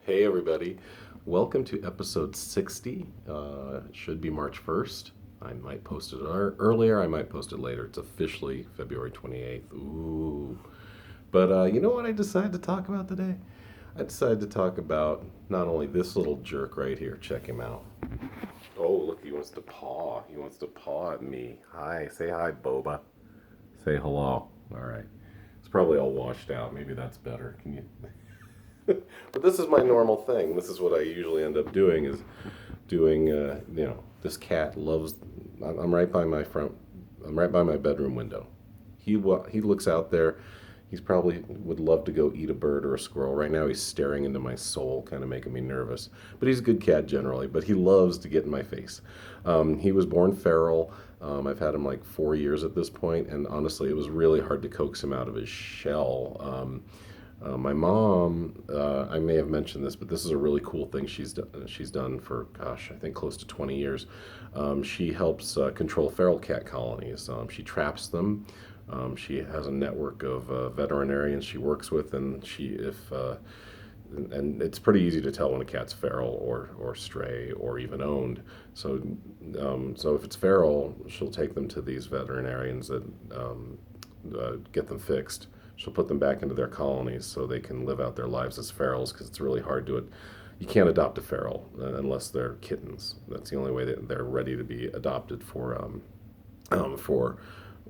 Hey everybody, welcome to episode 60. It should be March 1st. I might post it earlier, I might post it later. It's officially February 28th. Ooh. But you know what I decided to talk about today? I decided to talk about not only this little jerk right here, check him out. Oh, look, he wants to paw. He wants to paw at me. Hi, say hi, Boba. Say hello. All right. It's probably all washed out. Maybe that's better. Can you? But this is my normal thing. This is what I usually end up doing is doing, this cat loves, I'm right by my front, I'm right by my bedroom window. He looks out there. He's probably would love to go eat a bird or a squirrel. Right now he's staring into my soul, kind of making me nervous. But he's a good cat generally, but he loves to get in my face. He was born feral. I've had him like 4 years at this point, and honestly, it was really hard to coax him out of his shell. My mom, I may have mentioned this, but this is a really cool thing she's done for, gosh, I think close to 20 years. She helps control feral cat colonies. She traps them. She has a network of veterinarians she works with, and and it's pretty easy to tell when a cat's feral or stray or even owned. So if it's feral, she'll take them to these veterinarians that get them fixed. She'll put them back into their colonies so they can live out their lives as ferals because it's really hard to. You can't adopt a feral unless they're kittens. That's the only way that they're ready to be adopted um, for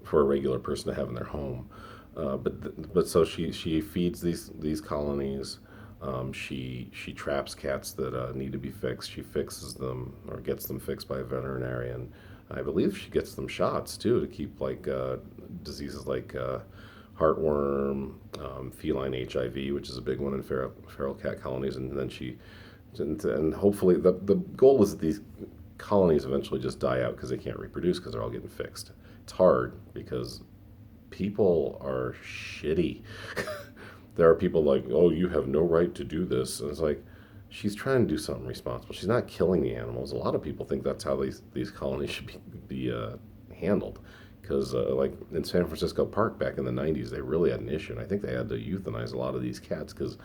for a regular person to have in their home. But so she feeds these colonies. She traps cats that need to be fixed. She fixes them or gets them fixed by a veterinarian. I believe she gets them shots too to keep like diseases like heartworm, feline HIV, which is a big one in feral cat colonies, and then and hopefully the goal is that these colonies eventually just die out because they can't reproduce because they're all getting fixed. It's hard because people are shitty. There are people like, oh, you have no right to do this, and it's like she's trying to do something responsible. She's not killing the animals. A lot of people think that's how these colonies should be handled because like in San Francisco Park back in the 90s, they really had an issue, and I think they had to euthanize a lot of these cats because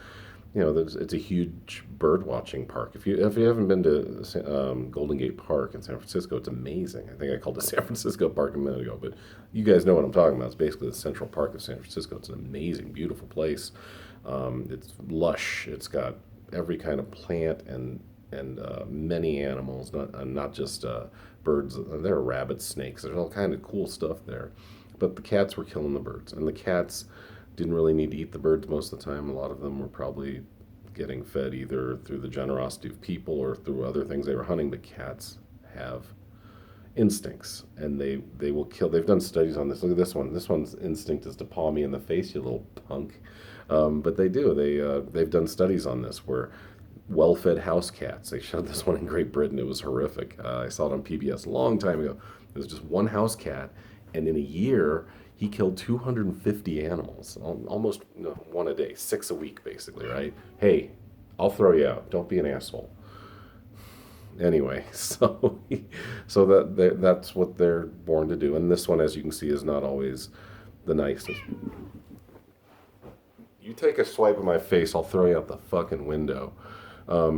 it's a huge bird watching park. If you haven't been to Golden Gate Park in San Francisco, it's amazing. I think I called it San Francisco Park a minute ago, but you guys know what I'm talking about. It's basically the Central Park of San Francisco. It's an amazing, beautiful place. It's lush. It's got every kind of plant and many animals, not just birds. There are rabbits, snakes. There's all kind of cool stuff there. But the cats were killing the birds, and the cats didn't really need to eat the birds most of the time. A lot of them were probably getting fed either through the generosity of people or through other things they were hunting. But cats have instincts, and they will kill. They've done studies on this. Look at this one. This one's instinct is to paw me in the face, you little punk. But they do. They've done studies on this where well-fed house cats. They showed this one in Great Britain. It was horrific. I saw it on PBS a long time ago. It was just one house cat, and in a year he killed 250 animals, almost one a day, six a week, basically. Right? Hey, I'll throw you out. Don't be an asshole. Anyway, so that's what they're born to do. And this one, as you can see, is not always the nicest. You take a swipe of my face, I'll throw you out the fucking window.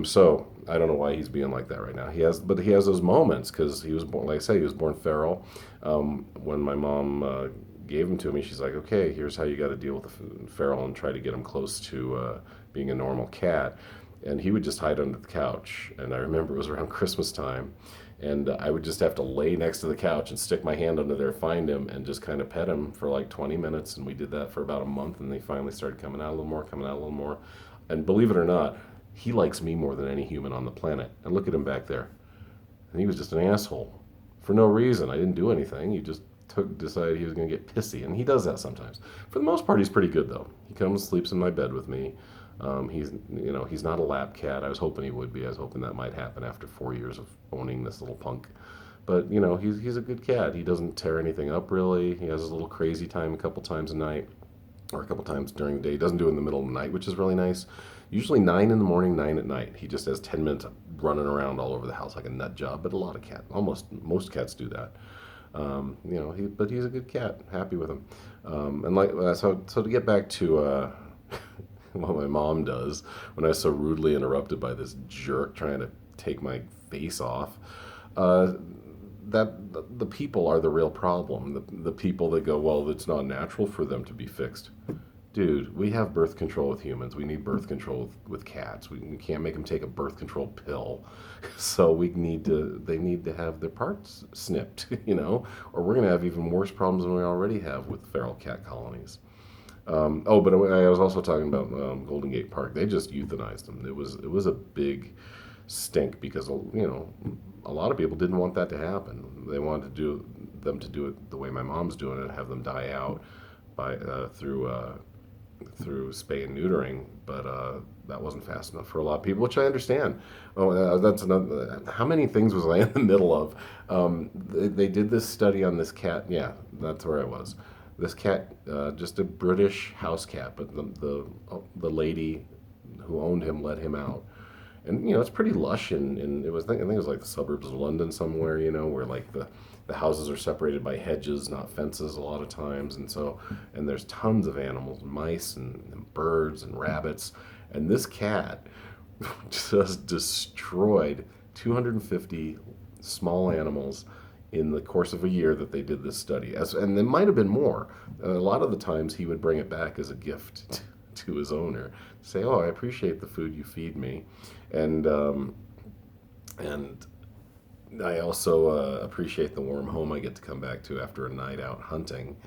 So I don't know why he's being like that right now. But he has those moments because he was born, like I say, he was born feral. When my mom gave him to me, she's like, "Okay, here's how you got to deal with the feral and try to get him close to being a normal cat." And he would just hide under the couch. And I remember it was around Christmas time, and I would just have to lay next to the couch and stick my hand under there, find him, and just kind of pet him for like 20 minutes. And we did that for about a month, and they finally started coming out a little more, coming out a little more. And believe it or not, he likes me more than any human on the planet. And look at him back there. And he was just an asshole for no reason. I didn't do anything. He just decided he was going to get pissy, and he does that sometimes. For the most part, he's pretty good though. He comes, sleeps in my bed with me. He's not a lap cat. I was hoping he would be. I was hoping that might happen after 4 years of owning this little punk. But he's a good cat. He doesn't tear anything up really. He has his little crazy time a couple times a night, or a couple times during the day. He doesn't do it in the middle of the night, which is really nice. Usually 9 in the morning, 9 at night. He just has 10 minutes of running around all over the house like a nut job. But a lot of cats, almost most cats do that. But he's a good cat. Happy with him. And like so to get back to what my mom does when I was so rudely interrupted by this jerk trying to take my face off. Uh, that the people are the real problem. The people that go, well, it's not natural for them to be fixed. Dude, we have birth control with humans. We need birth control with cats. We can't make them take a birth control pill. So they need to have their parts snipped, or we're going to have even worse problems than we already have with feral cat colonies. But I was also talking about Golden Gate Park. They just euthanized them. It was a big stink because a lot of people didn't want that to happen. They wanted them to do it the way my mom's doing it, have them die out by through spay and neutering, but that wasn't fast enough for a lot of people, which I understand. That's another. How many things was I in the middle of? They did this study on this cat. Yeah, that's where I was. This cat, just a British house cat, but the lady who owned him let him out, and it's pretty lush, and it was I think it was like the suburbs of London somewhere, where like the houses are separated by hedges, not fences, a lot of times, and there's tons of animals, mice and birds and rabbits, and this cat just destroyed 250 small animals in the course of a year that they did this study. And there might have been more. A lot of the times he would bring it back as a gift to his owner, say, "Oh, I appreciate the food you feed me," and I also appreciate the warm home I get to come back to after a night out hunting.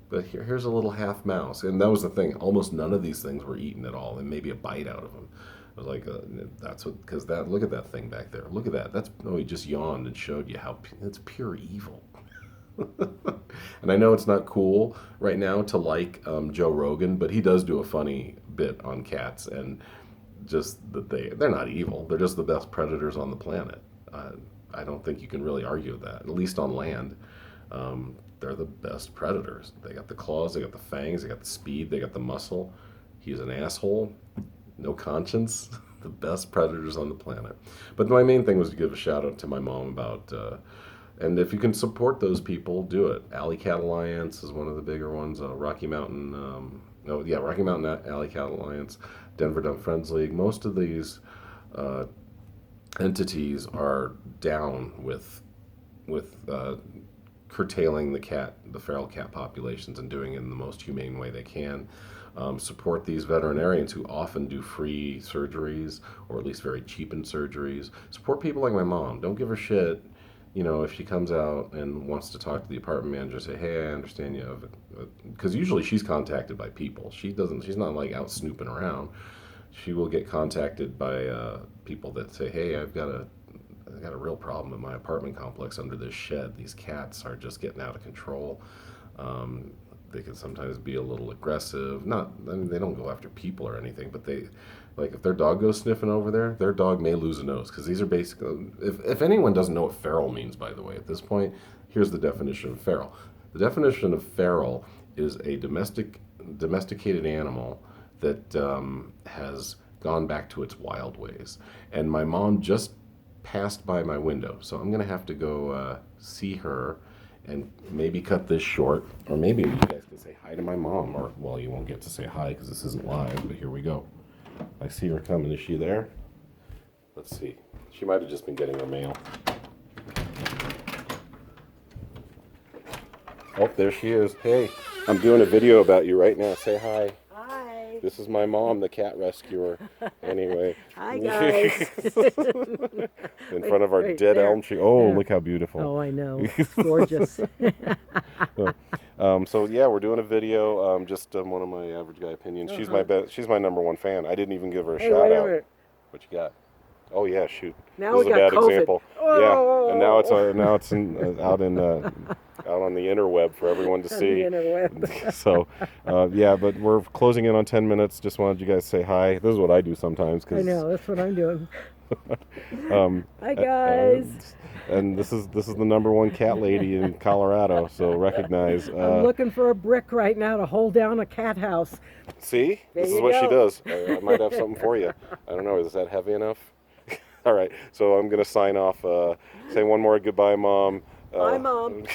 But here's a little half mouse. And that was the thing. Almost none of these things were eaten at all, and maybe a bite out of them. I was like, look at that thing back there. Look at that. He just yawned and showed you how it's pure evil. And I know it's not cool right now to like Joe Rogan, but he does do a funny bit on cats, and just that they're not evil. They're just the best predators on the planet. I don't think you can really argue with that, at least on land. They're the best predators. They got the claws, they got the fangs, they got the speed, they got the muscle. He's an asshole, no conscience, the best predators on the planet. But my main thing was to give a shout out to my mom about, and if you can support those people, do it. Alley Cat Alliance is one of the bigger ones. Rocky Mountain Alley Cat Alliance, Denver Dumb Friends League. Most of these entities are down with curtailing the feral cat populations and doing it in the most humane way they can. Support these veterinarians who often do free surgeries, or at least very cheapened surgeries. Support people like my mom. Don't give her shit. If she comes out and wants to talk to the apartment manager, say, "Hey, I understand you have," because usually she's contacted by people. She's not like out snooping around. She will get contacted by people that say, "Hey, I've got a real problem in my apartment complex under this shed. These cats are just getting out of control. They can sometimes be a little aggressive. They don't go after people or anything, but if their dog goes sniffing over there, their dog may lose a nose, because these are basically, if anyone doesn't know what feral means, by the way, at this point, here's the definition of feral. The definition of feral is a domesticated animal that has gone back to its wild ways. And my mom just passed by my window, so I'm going to have to go see her and maybe cut this short, or maybe you guys can say hi to my mom, or, well, you won't get to say hi because this isn't live, but here we go. I see her coming. Is she there? Let's see. She might have just been getting her mail. Oh, there she is. Hey, I'm doing a video about you right now. Say hi. Hi. This is my mom, the cat rescuer. Anyway. Hi, guys. In front of our dead there. elm tree. Oh, look how beautiful. Oh, I know. It's gorgeous. So yeah, we're doing a video. Just one of my average guy opinions. She's my number one fan. I didn't even give her a shout out. What you got? Oh yeah, shoot. Now this we is a got bad COVID. example. Oh. Yeah, and now it's out on the interweb for everyone to see. On the interweb. So, yeah, but we're closing in on 10 minutes. Just wanted you guys to say hi. This is what I do sometimes. I know, that's what I'm doing. Hi, guys. guys. And this is the number one cat lady in Colorado, so recognize. I'm looking for a brick right now to hold down a cat house. See? This is what she does. I might have something for you. I don't know. Is that heavy enough? All right. So I'm going to sign off. Say one more goodbye, Mom. Hi, Mom.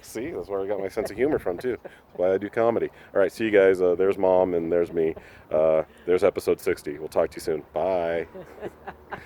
See, that's where I got my sense of humor from too. That's why I do comedy. All right, see you guys. There's Mom and there's me. There's episode 60. We'll talk to you soon. Bye.